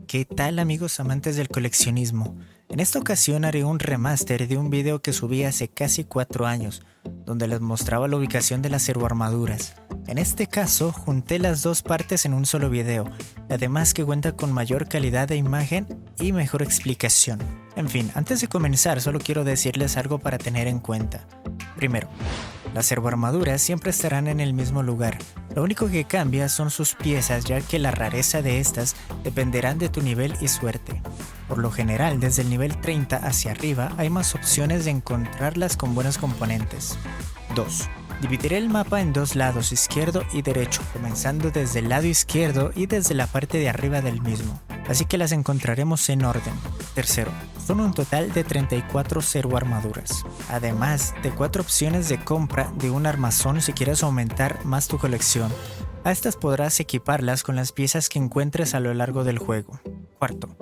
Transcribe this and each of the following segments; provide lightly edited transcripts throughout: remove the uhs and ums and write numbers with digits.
¿Qué tal amigos amantes del coleccionismo? En esta ocasión haré un remaster de un video que subí hace casi 4 años, donde les mostraba la ubicación de las servoarmaduras. En este caso, junté las dos partes en un solo video, además que cuenta con mayor calidad de imagen y mejor explicación. En fin, antes de comenzar solo quiero decirles algo para tener en cuenta. Primero, las servoarmaduras siempre estarán en el mismo lugar. Lo único que cambia son sus piezas, ya que la rareza de estas dependerán de tu nivel y suerte. Por lo general, desde el nivel 30 hacia arriba hay más opciones de encontrarlas con buenos componentes. 2. Dividiré el mapa en dos lados, izquierdo y derecho, comenzando desde el lado izquierdo y desde la parte de arriba del mismo, así que las encontraremos en orden. Tercero, son un total de 34 servoarmaduras, además de 4 opciones de compra de un armazón si quieres aumentar más tu colección. A estas podrás equiparlas con las piezas que encuentres a lo largo del juego. Cuarto,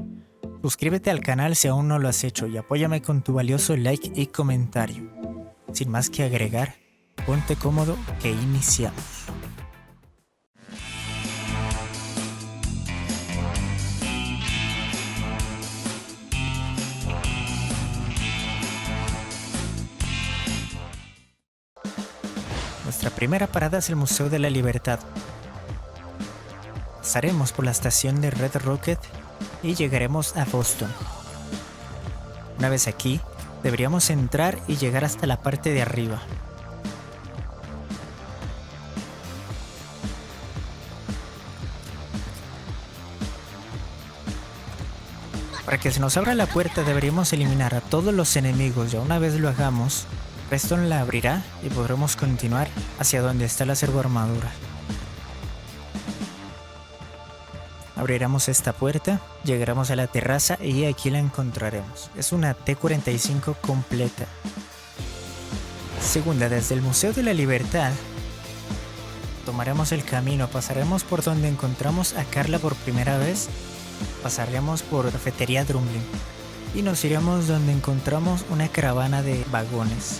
suscríbete al canal si aún no lo has hecho y apóyame con tu valioso like y comentario. Sin más que agregar, ponte cómodo que iniciamos. Nuestra primera parada es el Museo de la Libertad. Pasaremos por la estación de Red Rocket y llegaremos a Boston. Una vez aquí, deberíamos entrar y llegar hasta la parte de arriba. Para que se nos abra la puerta deberíamos eliminar a todos los enemigos. Ya una vez lo hagamos, Preston la abrirá y podremos continuar hacia donde está la servoarmadura. Abriremos esta puerta, llegaremos a la terraza y aquí la encontraremos. Es una T-45 completa. Segunda, desde el Museo de la Libertad tomaremos el camino, pasaremos por donde encontramos a Carla por primera vez, pasaremos por Cafetería Drumlin y nos iremos donde encontramos una caravana de vagones.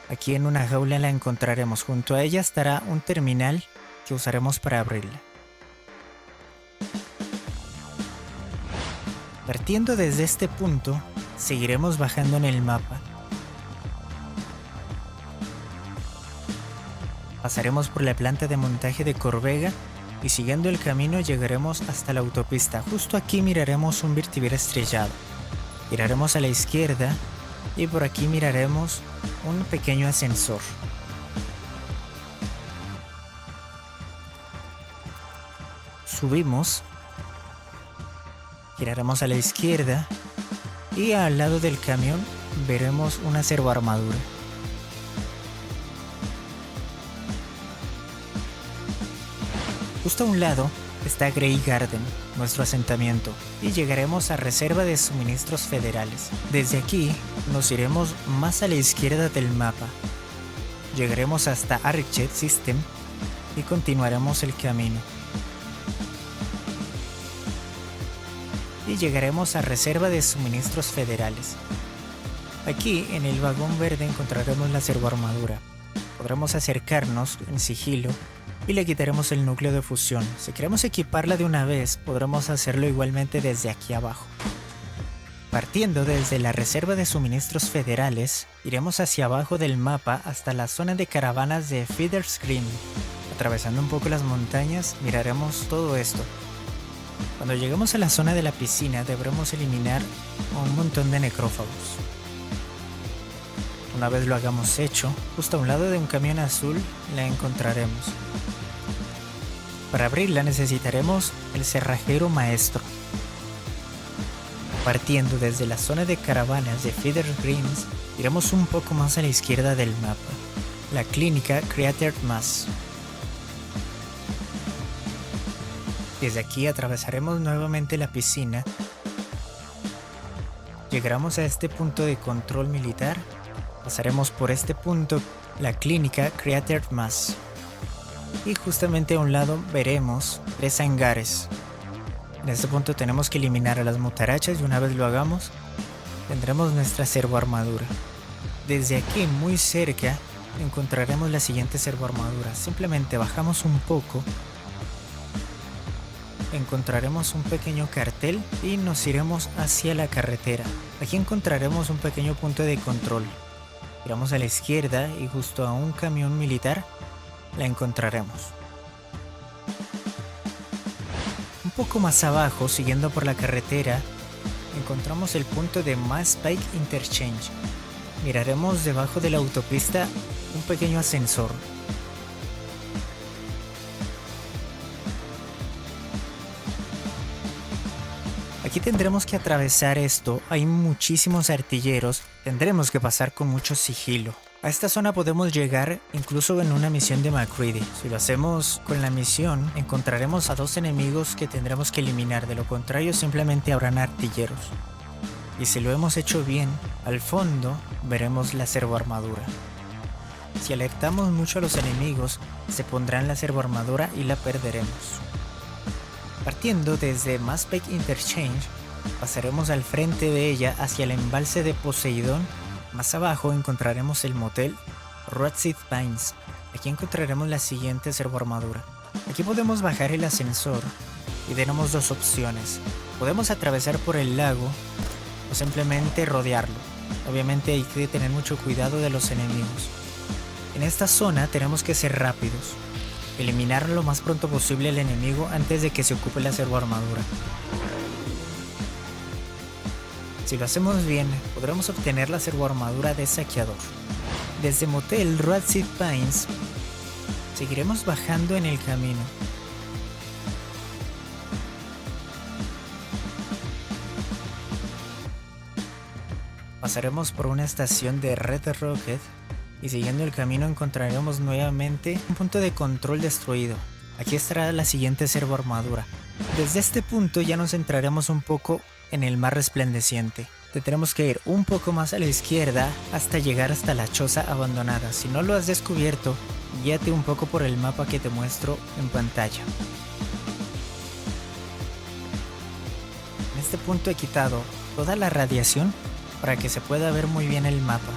Aquí en una jaula la encontraremos, junto a ella estará un terminal que usaremos para abrirla. Partiendo desde este punto, seguiremos bajando en el mapa. Pasaremos por la planta de montaje de Corvega y siguiendo el camino llegaremos hasta la autopista. Justo aquí miraremos un vertidero estrellado. Giraremos a la izquierda y por aquí miraremos un pequeño ascensor. Subimos, giraremos a la izquierda y al lado del camión veremos una servoarmadura. Justo a un lado está Grey Garden, nuestro asentamiento, y llegaremos a Reserva de Suministros Federales. Desde aquí nos iremos más a la izquierda del mapa. Llegaremos hasta Archet System y continuaremos el camino. Y llegaremos a Reserva de Suministros Federales. Aquí en el vagón verde encontraremos la servoarmadura. Podremos acercarnos en sigilo y le quitaremos el núcleo de fusión. Si queremos equiparla de una vez, podremos hacerlo igualmente desde aquí abajo. Partiendo desde la Reserva de Suministros Federales, iremos hacia abajo del mapa hasta la zona de caravanas de Feathers Green. Atravesando un poco las montañas, miraremos todo esto. Cuando lleguemos a la zona de la piscina, deberemos eliminar un montón de necrófagos. Una vez lo hagamos hecho, justo a un lado de un camión azul la encontraremos. Para abrirla necesitaremos el cerrajero maestro. Partiendo desde la zona de caravanas de Feather Greens, iremos un poco más a la izquierda del mapa, la clínica Creator Mass. Desde aquí atravesaremos nuevamente la piscina. Llegaremos a este punto de control militar. Pasaremos por este punto, la clínica Creator Mass. Y justamente a un lado veremos 3 hangares. En este punto tenemos que eliminar a las mutarachas y una vez lo hagamos, tendremos nuestra servoarmadura. Desde aquí muy cerca encontraremos la siguiente servoarmadura. Simplemente bajamos un poco encontraremos un pequeño cartel y nos iremos hacia la carretera. Aquí encontraremos un pequeño punto de control. Giramos a la izquierda y justo a un camión militar la encontraremos. Un poco más abajo, siguiendo por la carretera, encontramos el punto de Mass Pike Interchange. Miraremos debajo de la autopista un pequeño ascensor. Aquí tendremos que atravesar esto, hay muchísimos artilleros, tendremos que pasar con mucho sigilo. A esta zona podemos llegar incluso en una misión de MacCready. Si lo hacemos con la misión, encontraremos a 2 enemigos que tendremos que eliminar, de lo contrario simplemente habrán artilleros. Y si lo hemos hecho bien, al fondo veremos la servoarmadura. Si alertamos mucho a los enemigos, se pondrán la servoarmadura y la perderemos. Partiendo desde Mass Pike Interchange, pasaremos al frente de ella hacia el embalse de Poseidón. Más abajo encontraremos el motel Roadseed Pines. Aquí encontraremos la siguiente servoarmadura. Aquí podemos bajar el ascensor y tenemos 2 opciones. Podemos atravesar por el lago o simplemente rodearlo. Obviamente hay que tener mucho cuidado de los enemigos. En esta zona tenemos que ser rápidos. Eliminar lo más pronto posible al enemigo antes de que se ocupe la servoarmadura. Si lo hacemos bien, podremos obtener la servoarmadura de saqueador. Desde Motel Roadseed Pines, seguiremos bajando en el camino. Pasaremos por una estación de Red Rocket y siguiendo el camino encontraremos nuevamente un punto de control destruido. Aquí estará la siguiente servoarmadura. Desde este punto ya nos centraremos un poco en el mar resplandeciente. Tendremos que ir un poco más a la izquierda hasta llegar hasta la choza abandonada. Si no lo has descubierto, guíate un poco por el mapa que te muestro en pantalla. En este punto he quitado toda la radiación para que se pueda ver muy bien el mapa.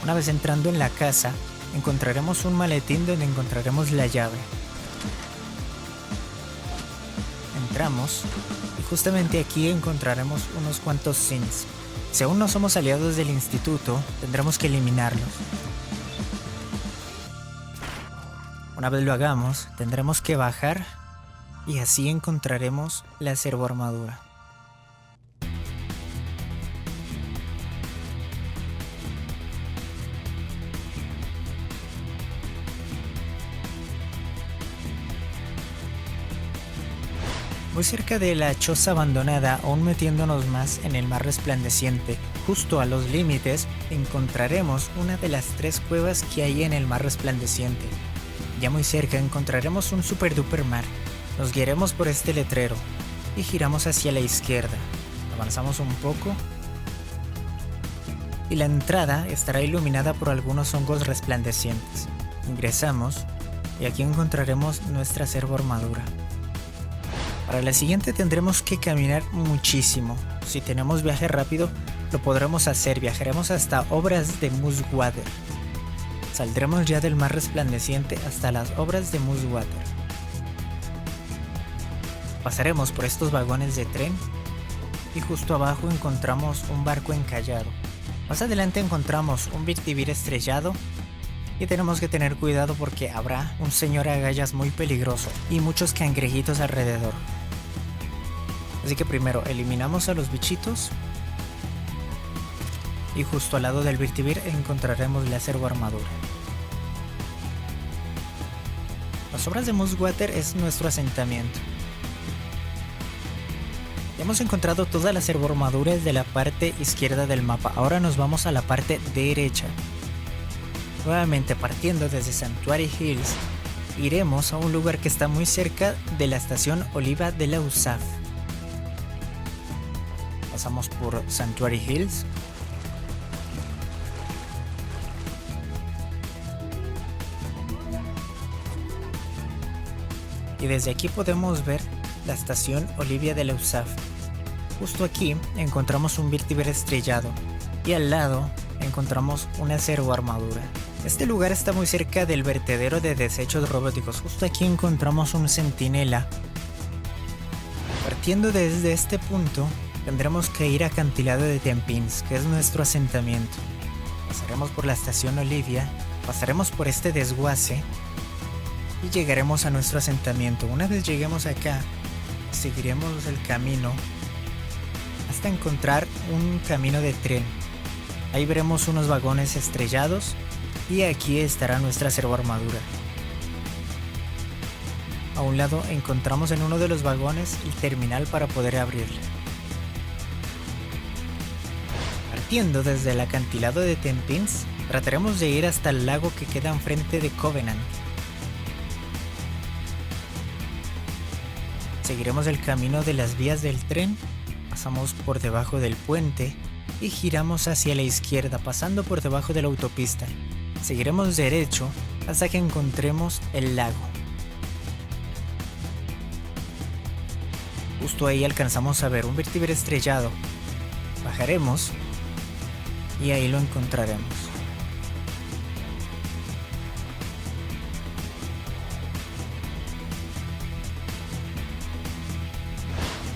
Una vez entrando en la casa, encontraremos un maletín donde encontraremos la llave. Entramos y justamente aquí encontraremos unos cuantos Synths. Si aún no somos aliados del instituto, tendremos que eliminarlos. Una vez lo hagamos, tendremos que bajar y así encontraremos la servoarmadura. Muy cerca de la choza abandonada, aún metiéndonos más en el mar resplandeciente, justo a los límites, encontraremos una de las 3 cuevas que hay en el mar resplandeciente. Ya muy cerca encontraremos un super duper mar. Nos guiaremos por este letrero y giramos hacia la izquierda. Avanzamos un poco y la entrada estará iluminada por algunos hongos resplandecientes. Ingresamos y aquí encontraremos nuestra servoarmadura. Para la siguiente tendremos que caminar muchísimo. Si tenemos viaje rápido, lo podremos hacer. Viajaremos hasta Obras de Moosewater. Saldremos ya del mar resplandeciente hasta las Obras de Moosewater. Pasaremos por estos vagones de tren y justo abajo encontramos un barco encallado. Más adelante encontramos un Virtivir estrellado y tenemos que tener cuidado porque habrá un señor agallas muy peligroso y muchos cangrejitos alrededor. Así que primero eliminamos a los bichitos y justo al lado del Virtivir encontraremos la servoarmadura. Las Obras de Moosewater es nuestro asentamiento. Ya hemos encontrado todas las servoarmaduras de la parte izquierda del mapa. Ahora nos vamos a la parte derecha. Nuevamente partiendo desde Sanctuary Hills, iremos a un lugar que está muy cerca de la estación Oliva de la USAF. Pasamos por Sanctuary Hills. Y desde aquí podemos ver la estación Olivia de la USAF. Justo aquí encontramos un Virtivir estrellado y al lado encontramos una servoarmadura. Este lugar está muy cerca del vertedero de desechos robóticos. Justo aquí encontramos un centinela Partiendo desde este punto, tendremos que ir a Acantilado de Tempins, que es nuestro asentamiento. Pasaremos por la estación Olivia, pasaremos por este desguace y llegaremos a nuestro asentamiento. Una vez lleguemos acá, seguiremos el camino hasta encontrar un camino de tren. Ahí veremos unos vagones estrellados y aquí estará nuestra servoarmadura. A un lado encontramos en uno de los vagones el terminal para poder abrirla. Partiendo desde el acantilado de Tempins, trataremos de ir hasta el lago que queda enfrente de Covenant. Seguiremos el camino de las vías del tren, pasamos por debajo del puente y giramos hacia la izquierda pasando por debajo de la autopista. Seguiremos derecho hasta que encontremos el lago. Justo ahí alcanzamos a ver un vertibre estrellado. Bajaremos y ahí lo encontraremos.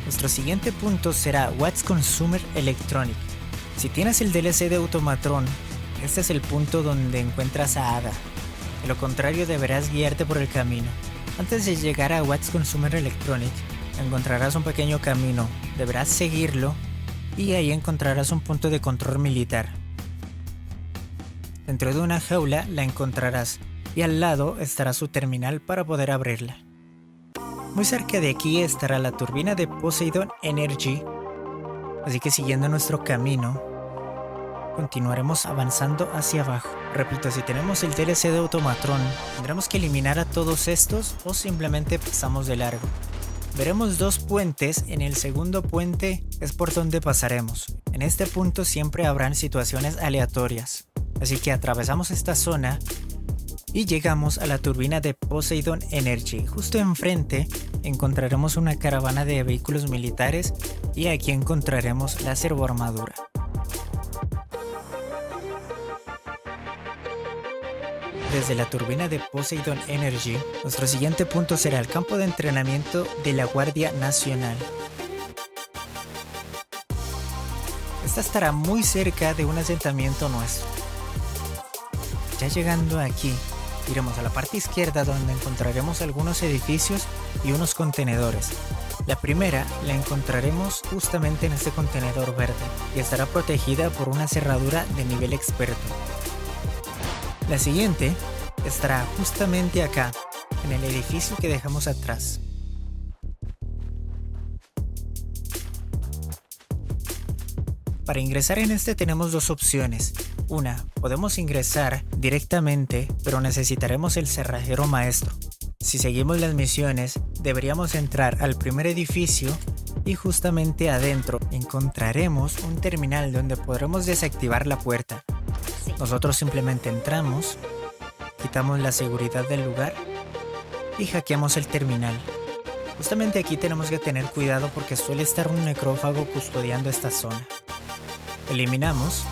Nuestro siguiente punto será What's Consumer Electronic. Si tienes el DLC de Automatron, este es el punto donde encuentras a Ada. De lo contrario, deberás guiarte por el camino. Antes de llegar a What's Consumer Electronic, encontrarás un pequeño camino. Deberás seguirlo y ahí encontrarás un punto de control militar. Dentro de una jaula la encontrarás y al lado estará su terminal para poder abrirla. Muy cerca de aquí estará la turbina de Poseidon Energy, así que siguiendo nuestro camino, continuaremos avanzando hacia abajo. Repito, si tenemos el DLC de Automatron, tendremos que eliminar a todos estos o simplemente pasamos de largo. Veremos dos puentes, en el segundo puente es por donde pasaremos. En este punto siempre habrán situaciones aleatorias, así que atravesamos esta zona y llegamos a la turbina de Poseidon Energy. Justo enfrente encontraremos una caravana de vehículos militares y aquí encontraremos la servoarmadura. Desde la turbina de Poseidon Energy, nuestro siguiente punto será el campo de entrenamiento de la Guardia Nacional. Esta estará muy cerca de un asentamiento nuestro. Ya llegando aquí, iremos a la parte izquierda donde encontraremos algunos edificios y unos contenedores. La primera la encontraremos justamente en este contenedor verde y estará protegida por una cerradura de nivel experto. La siguiente estará justamente acá, en el edificio que dejamos atrás. Para ingresar en este tenemos dos opciones. Una, podemos ingresar directamente, pero necesitaremos el cerrajero maestro. Si seguimos las misiones, deberíamos entrar al primer edificio y justamente adentro encontraremos un terminal donde podremos desactivar la puerta. Nosotros simplemente entramos, quitamos la seguridad del lugar y hackeamos el terminal. Justamente aquí tenemos que tener cuidado porque suele estar un necrófago custodiando esta zona. Eliminamos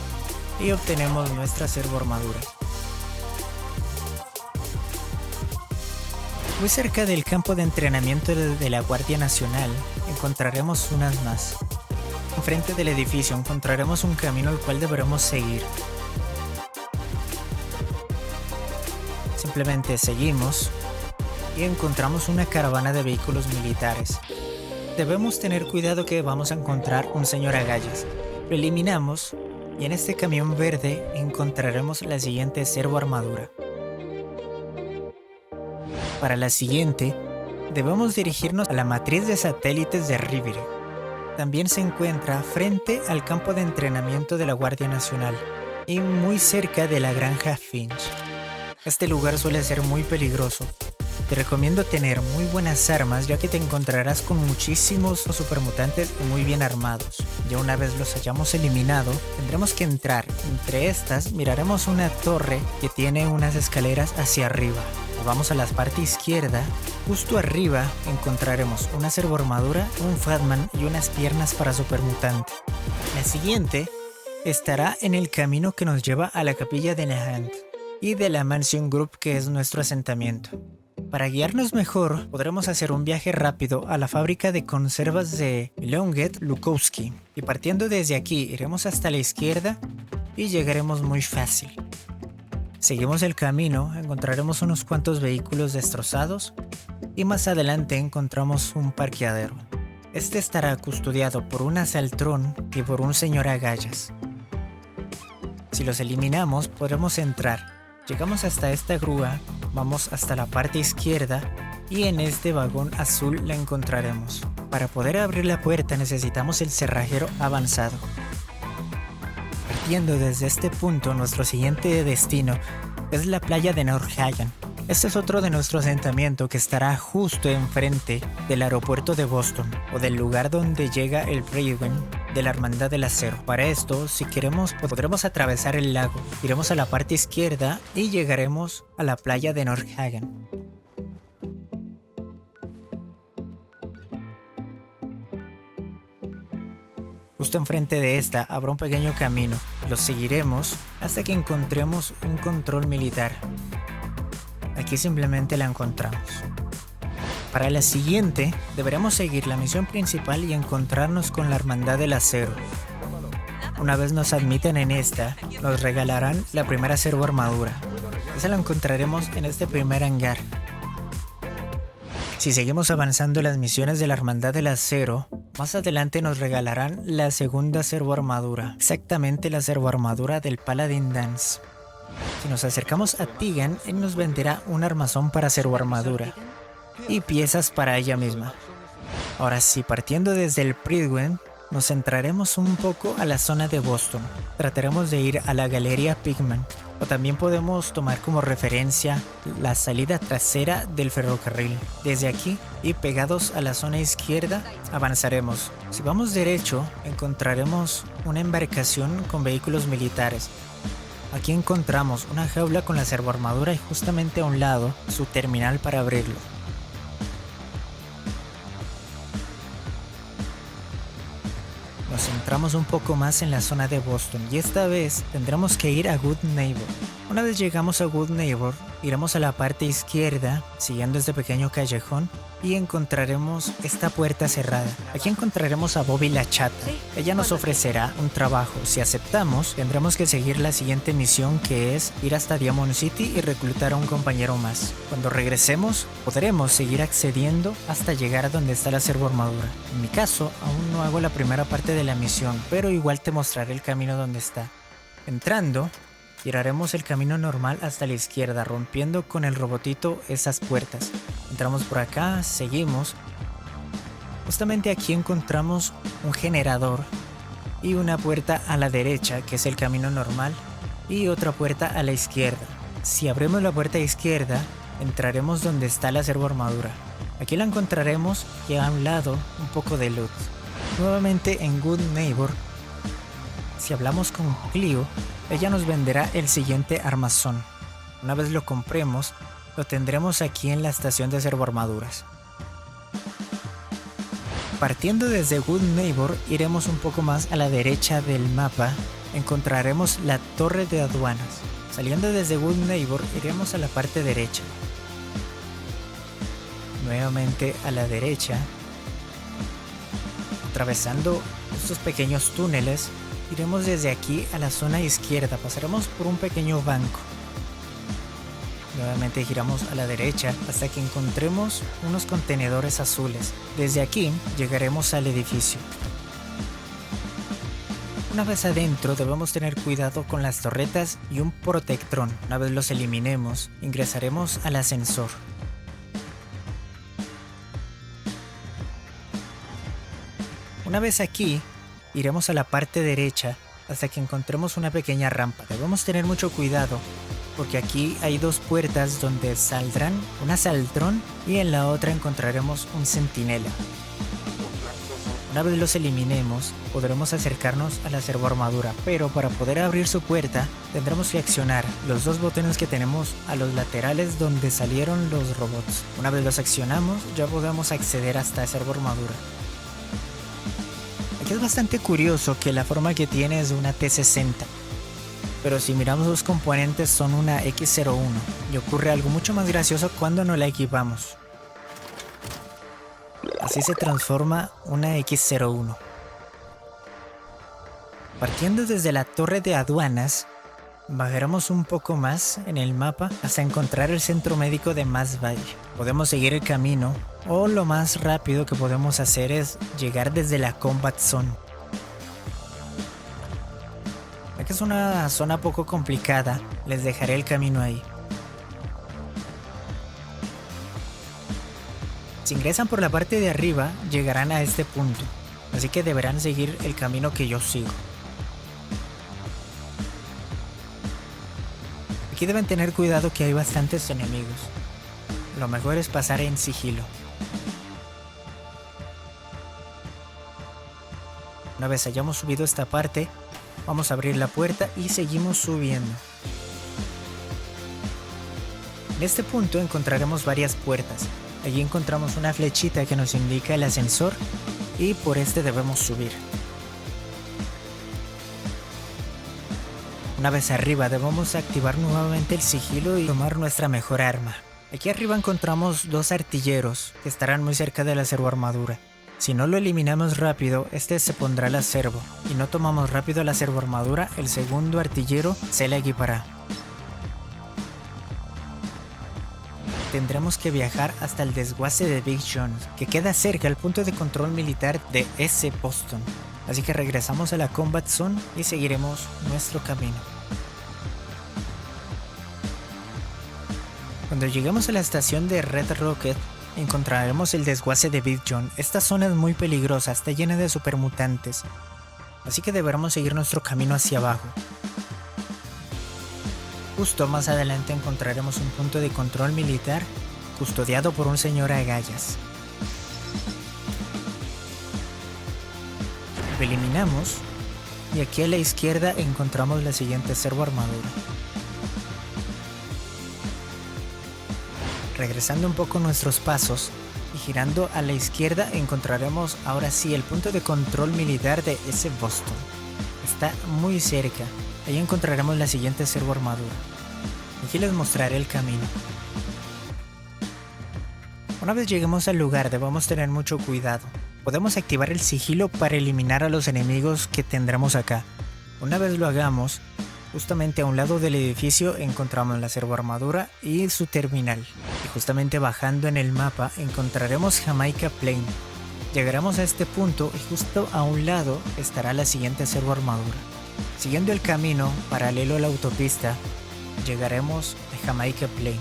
y obtenemos nuestra servoarmadura. Muy cerca del campo de entrenamiento de la Guardia Nacional encontraremos unas más. Enfrente del edificio encontraremos un camino al cual deberemos seguir. Simplemente seguimos y encontramos una caravana de vehículos militares. Debemos tener cuidado que vamos a encontrar un señor agallas. Lo eliminamos y en este camión verde encontraremos la siguiente servoarmadura. Para la siguiente, debemos dirigirnos a la matriz de satélites de Rivire. También se encuentra frente al campo de entrenamiento de la Guardia Nacional y muy cerca de la granja Finch. Este lugar suele ser muy peligroso. Te recomiendo tener muy buenas armas ya que te encontrarás con muchísimos supermutantes muy bien armados. Ya una vez los hayamos eliminado, tendremos que entrar. Entre estas miraremos una torre que tiene unas escaleras hacia arriba. Vamos a la parte izquierda. Justo arriba encontraremos una servoarmadura, un Fatman y unas piernas para supermutante. La siguiente estará en el camino que nos lleva a la capilla de Nahant y de la Mansion Group, que es nuestro asentamiento. Para guiarnos mejor, podremos hacer un viaje rápido a la fábrica de conservas de Leonid Lukowski. Y partiendo desde aquí, iremos hasta la izquierda y llegaremos muy fácil. Seguimos el camino, encontraremos unos cuantos vehículos destrozados y más adelante encontramos un parqueadero. Este estará custodiado por un asaltrón y por un señor agallas. Si los eliminamos, podremos entrar. Llegamos hasta esta grúa, vamos hasta la parte izquierda y en este vagón azul la encontraremos. Para poder abrir la puerta necesitamos el cerrajero avanzado. Partiendo desde este punto, nuestro siguiente destino es la playa de Nordhagen. Este es otro de nuestro asentamiento que estará justo enfrente del aeropuerto de Boston o del lugar donde llega el Bridgeway de la Hermandad del Acero. Para esto, si queremos, podremos atravesar el lago. Iremos a la parte izquierda y llegaremos a la playa de Nordhagen. Justo enfrente de esta habrá un pequeño camino. Lo seguiremos hasta que encontremos un control militar. Aquí simplemente la encontramos. Para la siguiente, deberemos seguir la misión principal y encontrarnos con la Hermandad del Acero. Una vez nos admiten en esta, nos regalarán la primera servoarmadura. Esa la encontraremos en este primer hangar. Si seguimos avanzando las misiones de la Hermandad del Acero, más adelante nos regalarán la segunda servoarmadura, exactamente la servoarmadura del Paladin Danse. Si nos acercamos a Tegan, él nos venderá un armazón para servoarmadura y piezas para ella misma. Ahora sí, partiendo desde el Bridgeway, nos centraremos un poco a la zona de Boston. Trataremos de ir a la Galería Pigman, o también podemos tomar como referencia la salida trasera del ferrocarril. Desde aquí y pegados a la zona izquierda avanzaremos. Si vamos derecho, encontraremos una embarcación con vehículos militares. Aquí encontramos una jaula con la servoarmadura y justamente a un lado su terminal para abrirlo. Nos centramos un poco más en la zona de Boston y esta vez tendremos que ir a Good Neighbor. Una vez llegamos a Good Neighbor, iremos a la parte izquierda, siguiendo este pequeño callejón, y encontraremos esta puerta cerrada. Aquí encontraremos a Bobby la Chata. Ella nos ofrecerá un trabajo. Si aceptamos, tendremos que seguir la siguiente misión, que es ir hasta Diamond City y reclutar a un compañero más. Cuando regresemos, podremos seguir accediendo hasta llegar a donde está la servoarmadura. En mi caso, aún no hago la primera parte de la misión, pero igual te mostraré el camino donde está. Entrando, giraremos el camino normal hasta la izquierda, rompiendo con el robotito esas puertas. Entramos por acá, seguimos. Justamente aquí encontramos un generador y una puerta a la derecha, que es el camino normal, y otra puerta a la izquierda. Si abrimos la puerta izquierda, entraremos donde está la servoarmadura. Aquí la encontraremos y a un lado un poco de loot. Nuevamente en Good Neighbor, si hablamos con Clio, ella nos venderá el siguiente armazón. Una vez lo compremos, lo tendremos aquí en la estación de servoarmaduras. Partiendo desde Good Neighbor, iremos un poco más a la derecha del mapa, encontraremos la torre de aduanas. Saliendo desde Good Neighbor, iremos a la parte derecha. Nuevamente a la derecha, atravesando estos pequeños túneles, iremos desde aquí a la zona izquierda, pasaremos por un pequeño banco. Nuevamente giramos a la derecha hasta que encontremos unos contenedores azules. Desde aquí llegaremos al edificio. Una vez adentro debemos tener cuidado con las torretas y un protectrón. Una vez los eliminemos, ingresaremos al ascensor. Una vez aquí, iremos a la parte derecha hasta que encontremos una pequeña rampa. Debemos tener mucho cuidado porque aquí hay dos puertas donde saldrán un asaltrón y en la otra encontraremos un centinela. Una vez los eliminemos, podremos acercarnos a la servoarmadura, pero para poder abrir su puerta tendremos que accionar los dos botones que tenemos a los laterales donde salieron los robots. Una vez los accionamos, ya podemos acceder hasta la servoarmadura. Aquí es bastante curioso que la forma que tiene es una T-60. pero si miramos los componentes son una X01 y ocurre algo mucho más gracioso cuando no la equipamos. Así se transforma una X01. Partiendo desde la torre de aduanas, bajaremos un poco más en el mapa hasta encontrar el centro médico de Masville. Podemos seguir el camino o lo más rápido que podemos hacer es llegar desde la Combat Zone. Ya que es una zona poco complicada, les dejaré el camino ahí. Si ingresan por la parte de arriba, llegarán a este punto, así que deberán seguir el camino que yo sigo. Aquí deben tener cuidado que hay bastantes enemigos. Lo mejor es pasar en sigilo. Una vez hayamos subido esta parte, vamos a abrir la puerta y seguimos subiendo. En este punto encontraremos varias puertas. Allí encontramos una flechita que nos indica el ascensor y por este debemos subir. Una vez arriba debemos activar nuevamente el sigilo y tomar nuestra mejor arma. Aquí arriba encontramos dos artilleros que estarán muy cerca de la servoarmadura. Si no lo eliminamos rápido, este se pondrá la servo y no tomamos rápido la servoarmadura, el segundo artillero se la equipará. Tendremos que viajar hasta el desguace de Big John, que queda cerca al punto de control militar de S. Boston. Así que regresamos a la Combat Zone y seguiremos nuestro camino. Cuando lleguemos a la estación de Red Rocket, encontraremos el desguace de Big John. Esta zona es muy peligrosa, está llena de supermutantes, así que deberemos seguir nuestro camino hacia abajo. Justo más adelante encontraremos un punto de control militar custodiado por un señor agallas. Lo eliminamos y aquí a la izquierda encontramos la siguiente servoarmadura. Regresando un poco nuestros pasos y girando a la izquierda encontraremos ahora sí el punto de control militar de S. Boston. Está muy cerca. Ahí encontraremos la siguiente servoarmadura. Aquí les mostraré el camino. Una vez lleguemos al lugar debemos tener mucho cuidado. Podemos activar el sigilo para eliminar a los enemigos que tendremos acá. Una vez lo hagamos, justamente a un lado del edificio encontramos la servoarmadura y su terminal. Y justamente bajando en el mapa encontraremos Jamaica Plain. Llegaremos a este punto y justo a un lado estará la siguiente servoarmadura. Siguiendo el camino paralelo a la autopista, llegaremos a Jamaica Plain.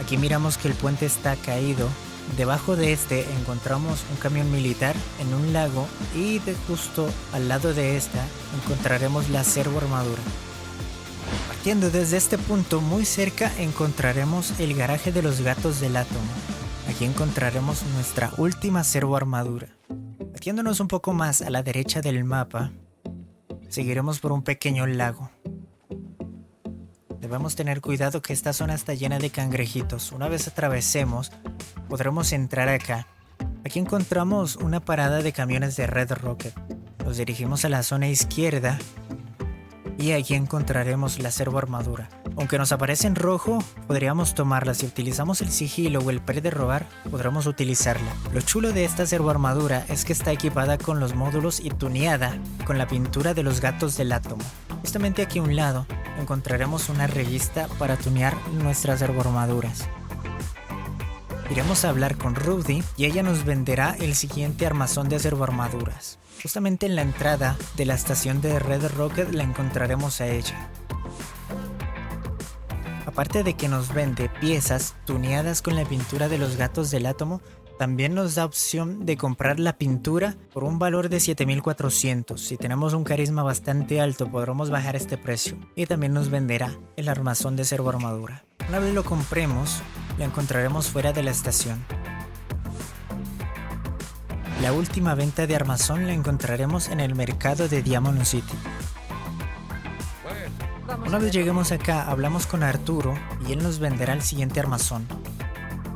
Aquí miramos que el puente está caído. Debajo de este encontramos un camión militar en un lago y justo al lado de esta encontraremos la servoarmadura. Partiendo desde este punto muy cerca encontraremos el garaje de los gatos del átomo. Aquí encontraremos nuestra última servoarmadura. Metiéndonos un poco más a la derecha del mapa, seguiremos por un pequeño lago. Debemos tener cuidado que esta zona está llena de cangrejitos. Una vez atravesemos, podremos entrar acá. Aquí encontramos una parada de camiones de Red Rocket. Nos dirigimos a la zona izquierda y aquí encontraremos la servoarmadura. Aunque nos aparece en rojo, podríamos tomarla. Si utilizamos el sigilo o el pre de robar, podremos utilizarla. Lo chulo de esta servoarmadura es que está equipada con los módulos y tuneada con la pintura de los gatos del átomo. Justamente aquí a un lado encontraremos una revista para tunear nuestras servoarmaduras. Iremos a hablar con Rudy y ella nos venderá el siguiente armazón de servoarmaduras. Justamente en la entrada de la estación de Red Rocket la encontraremos a ella. Aparte de que nos vende piezas tuneadas con la pintura de los gatos del átomo, también nos da opción de comprar la pintura por un valor de 7400. Si tenemos un carisma bastante alto podremos bajar este precio. Y también nos venderá el armazón de servoarmadura. Una vez lo compremos, lo encontraremos fuera de la estación. La última venta de armazón la encontraremos en el mercado de Diamond City. Una vez lleguemos acá, hablamos con Arturo y él nos venderá el siguiente armazón.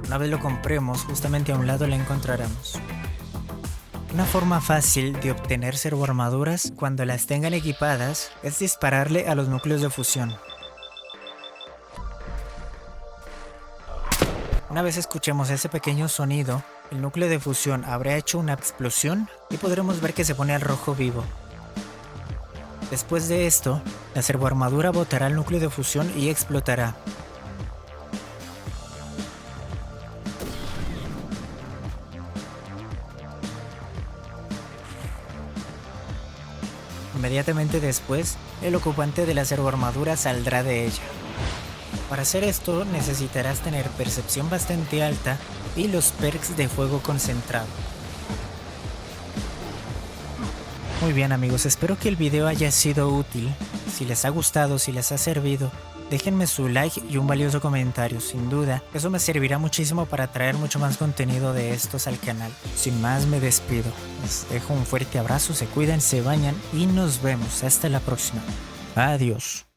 Una vez lo compremos, justamente a un lado la encontraremos. Una forma fácil de obtener servoarmaduras cuando las tengan equipadas es dispararle a los núcleos de fusión. Una vez escuchemos ese pequeño sonido, el núcleo de fusión habrá hecho una explosión y podremos ver que se pone al rojo vivo. Después de esto, la servoarmadura botará el núcleo de fusión y explotará. Inmediatamente después, el ocupante de la servoarmadura saldrá de ella. Para hacer esto necesitarás tener percepción bastante alta y los perks de fuego concentrado. Muy bien amigos, espero que el video haya sido útil. Si les ha gustado, si les ha servido, déjenme su like y un valioso comentario, sin duda. Eso me servirá muchísimo para traer mucho más contenido de estos al canal. Sin más me despido, les dejo un fuerte abrazo, se cuidan, se bañan y nos vemos hasta la próxima. Adiós.